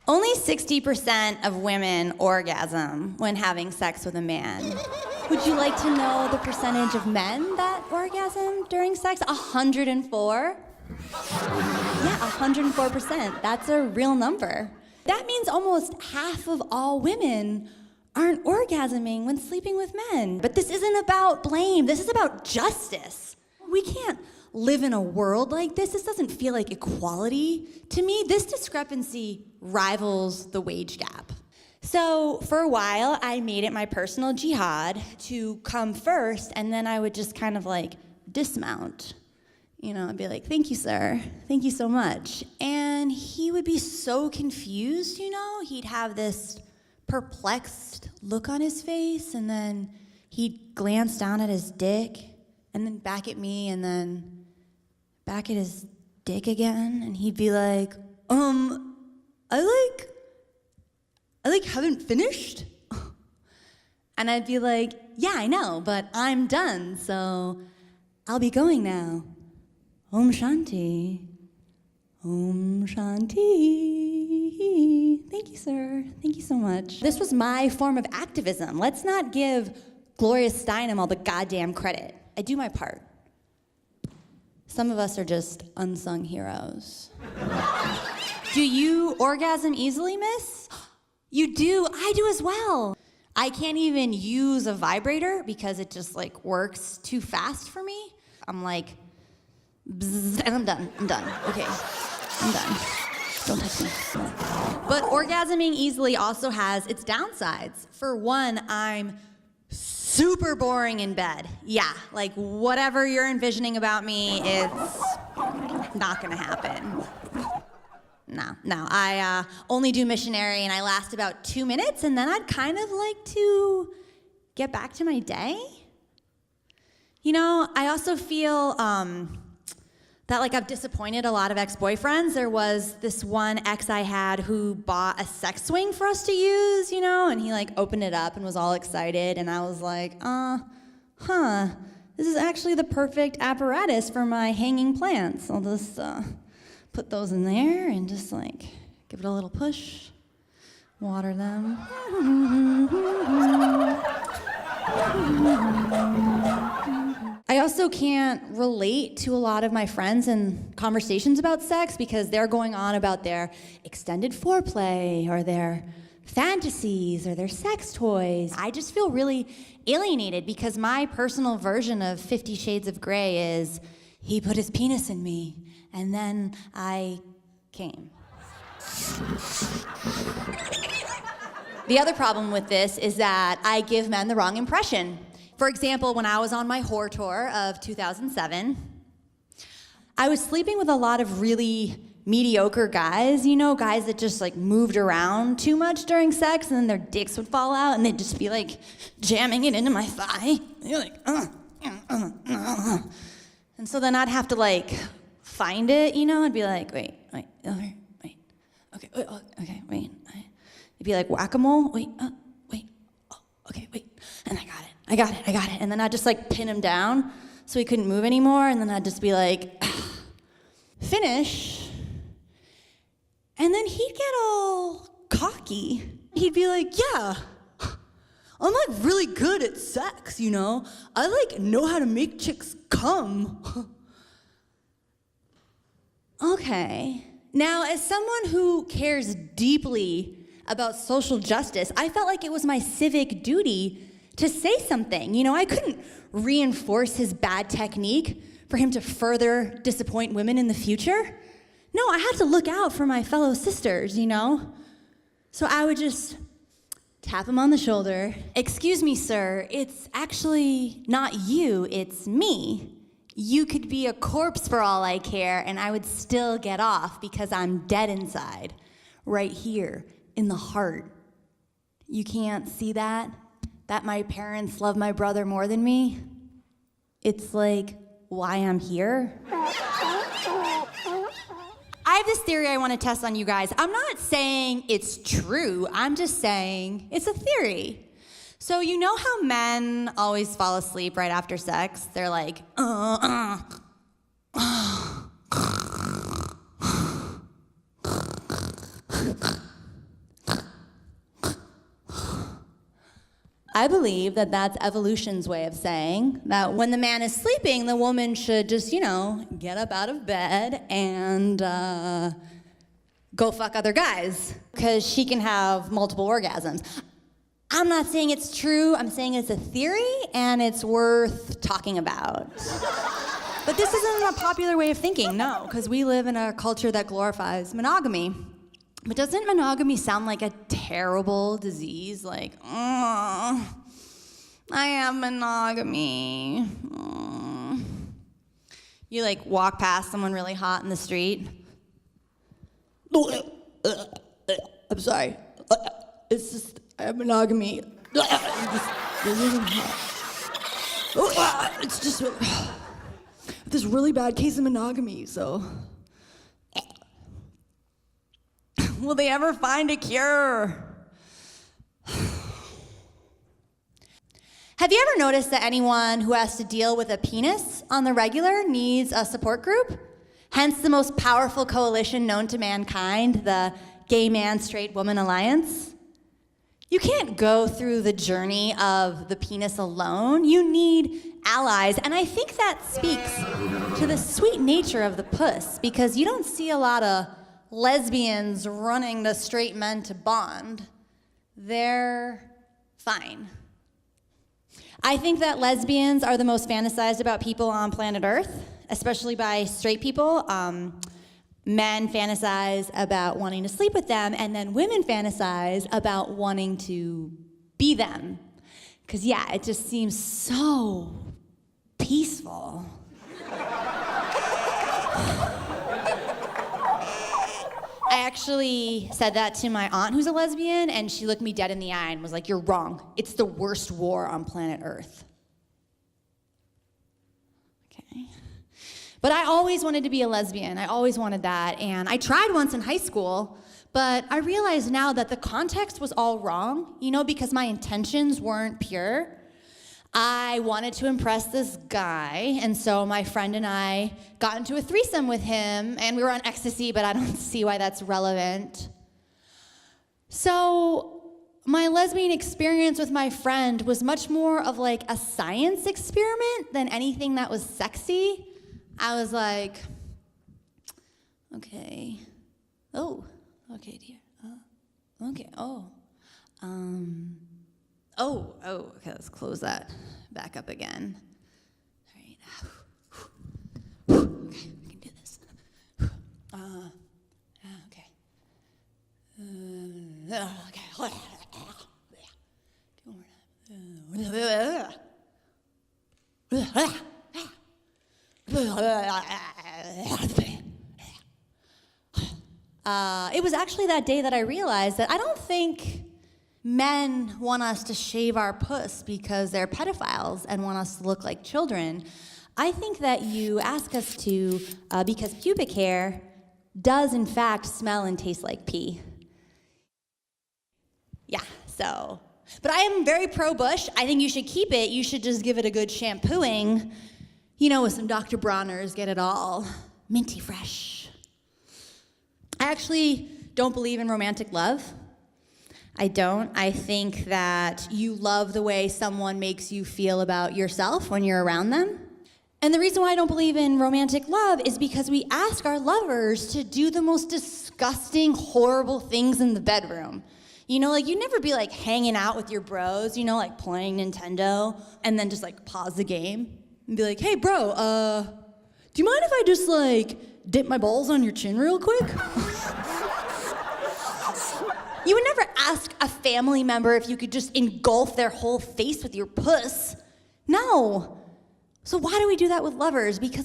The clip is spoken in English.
Only 60% of women orgasm when having sex with a man. Would you like to know the percentage of men that orgasm during sex? 104? Yeah, 104%. That's a real number. That means almost half of all women aren't orgasming when sleeping with men. But this isn't about blame. This is about justice. We can't live in a world like this. This doesn't feel like equality. To me, this discrepancy rivals the wage gap. So for a while, I made it my personal jihad to come first, and then I would just kind of like dismount. You know, I'd be like, thank you, sir. Thank you so much. And he would be so confused, you know? He'd have this perplexed look on his face, and then he'd glance down at his dick, and then back at me, and then back at his dick again, and he'd be like, I haven't finished. And I'd be like, yeah, I know, but I'm done, so I'll be going now. Om Shanti. Om Shanti. Thank you, sir. Thank you so much. This was my form of activism. Let's not give Gloria Steinem all the goddamn credit. I do my part. Some of us are just unsung heroes. Do you orgasm easily, miss? You do. I do as well. I can't even use a vibrator because it just like works too fast for me. I'm like, bzzz, and I'm done. Okay, I'm done. Don't touch me. But orgasming easily also has its downsides. For one, I'm super boring in bed. Yeah, like whatever you're envisioning about me, it's not gonna happen. No, I only do missionary and I last about 2 minutes and then I'd kind of like to get back to my day. You know, I also feel that like I've disappointed a lot of ex-boyfriends. There was this one ex I had who bought a sex swing for us to use, you know, and he like opened it up and was all excited and I was like, this is actually the perfect apparatus for my hanging plants. I'll just put those in there and just like give it a little push, water them. I also can't relate to a lot of my friends and conversations about sex because they're going on about their extended foreplay or their fantasies or their sex toys. I just feel really alienated because my personal version of 50 Shades of Grey is he put his penis in me and then I came. The other problem with this is that I give men the wrong impression. For example, when I was on my whore tour of 2007, I was sleeping with a lot of really mediocre guys, you know, guys that just like moved around too much during sex and then their dicks would fall out and they'd just be like jamming it into my thigh. And you're like, And so then I'd have to like find it, you know, I'd be like, wait, okay, wait. It'd be like whack-a-mole, wait, okay, wait, and I got it. And then I'd just like pin him down so he couldn't move anymore, and then I'd just be like, finish. And then he'd get all cocky. He'd be like, yeah, I'm like really good at sex, you know? I like know how to make chicks come. Okay. Now, as someone who cares deeply about social justice, I felt like it was my civic duty to say something. You know, I couldn't reinforce his bad technique for him to further disappoint women in the future. No, I had to look out for my fellow sisters, you know? So I would just tap him on the shoulder. Excuse me, sir, it's actually not you, it's me. You could be a corpse for all I care, and I would still get off because I'm dead inside, right here in the heart. You can't see that? That my parents love my brother more than me? It's like why I'm here. I have this theory I want to test on you guys. I'm not saying it's true, I'm just saying it's a theory. So you know how men always fall asleep right after sex? They're like, I believe that that's evolution's way of saying that when the man is sleeping, the woman should just, get up out of bed and go fuck other guys, because she can have multiple orgasms. I'm not saying it's true, I'm saying it's a theory, and it's worth talking about. But this isn't a popular way of thinking, no, because we live in a culture that glorifies monogamy. But doesn't monogamy sound like a terrible disease? Like, I have monogamy. You walk past someone really hot in the street. I'm sorry. It's just, I have monogamy. It's just this really bad case of monogamy, so. Will they ever find a cure? Have you ever noticed that anyone who has to deal with a penis on the regular needs a support group? Hence the most powerful coalition known to mankind, the Gay Man Straight Woman Alliance. You can't go through the journey of the penis alone. You need allies, and I think that speaks to the sweet nature of the puss, because you don't see a lot of lesbians running to straight men to bond. They're fine. I think that lesbians are the most fantasized about people on planet Earth, especially by straight people. Men fantasize about wanting to sleep with them, and then women fantasize about wanting to be them. Because, it just seems so peaceful. I actually said that to my aunt who's a lesbian, and she looked me dead in the eye and was like, "You're wrong. It's the worst war on planet Earth." Okay. But I always wanted to be a lesbian. I always wanted that. And I tried once in high school, but I realize now that the context was all wrong, because my intentions weren't pure. I wanted to impress this guy, and so my friend and I got into a threesome with him, and we were on ecstasy, but I don't see why that's relevant. So my lesbian experience with my friend was much more of a science experiment than anything that was sexy. I was like, okay. Oh, okay, dear. Okay, okay, let's close that back up again. All right. Okay, we can do this. Okay. Okay. It was actually that day that I realized that I don't think men want us to shave our puss because they're pedophiles and want us to look like children. I think that you ask us to because pubic hair does in fact smell and taste like pee. Yeah, so. But I am very pro-Bush. I think you should keep it. You should just give it a good shampooing. With some Dr. Bronner's, get it all minty fresh. I actually don't believe in romantic love. I don't. I think that you love the way someone makes you feel about yourself when you're around them. And the reason why I don't believe in romantic love is because we ask our lovers to do the most disgusting, horrible things in the bedroom. You'd never be hanging out with your bros, playing Nintendo, and then just pause the game and be like, "Hey bro, do you mind if I just dip my balls on your chin real quick?" You would never ask a family member if you could just engulf their whole face with your puss. No. So why do we do that with lovers? Because we